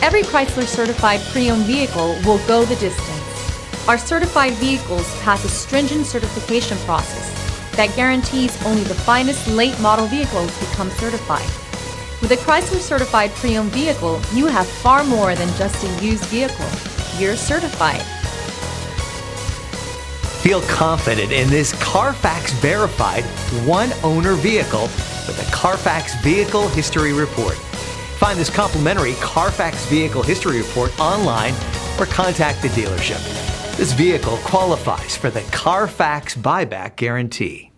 Every Chrysler certified pre-owned vehicle will go the distance. Our certified vehicles pass a stringent certification process that guarantees only the finest late model vehicles become certified. With a Chrysler certified pre-owned vehicle, you have far more than just a used vehicle. You're certified. Feel confident in this Carfax verified one-owner vehicle with the Carfax Vehicle History Report. Find this complimentary Carfax Vehicle History Report online or contact the dealership. This vehicle qualifies for the Carfax Buyback Guarantee.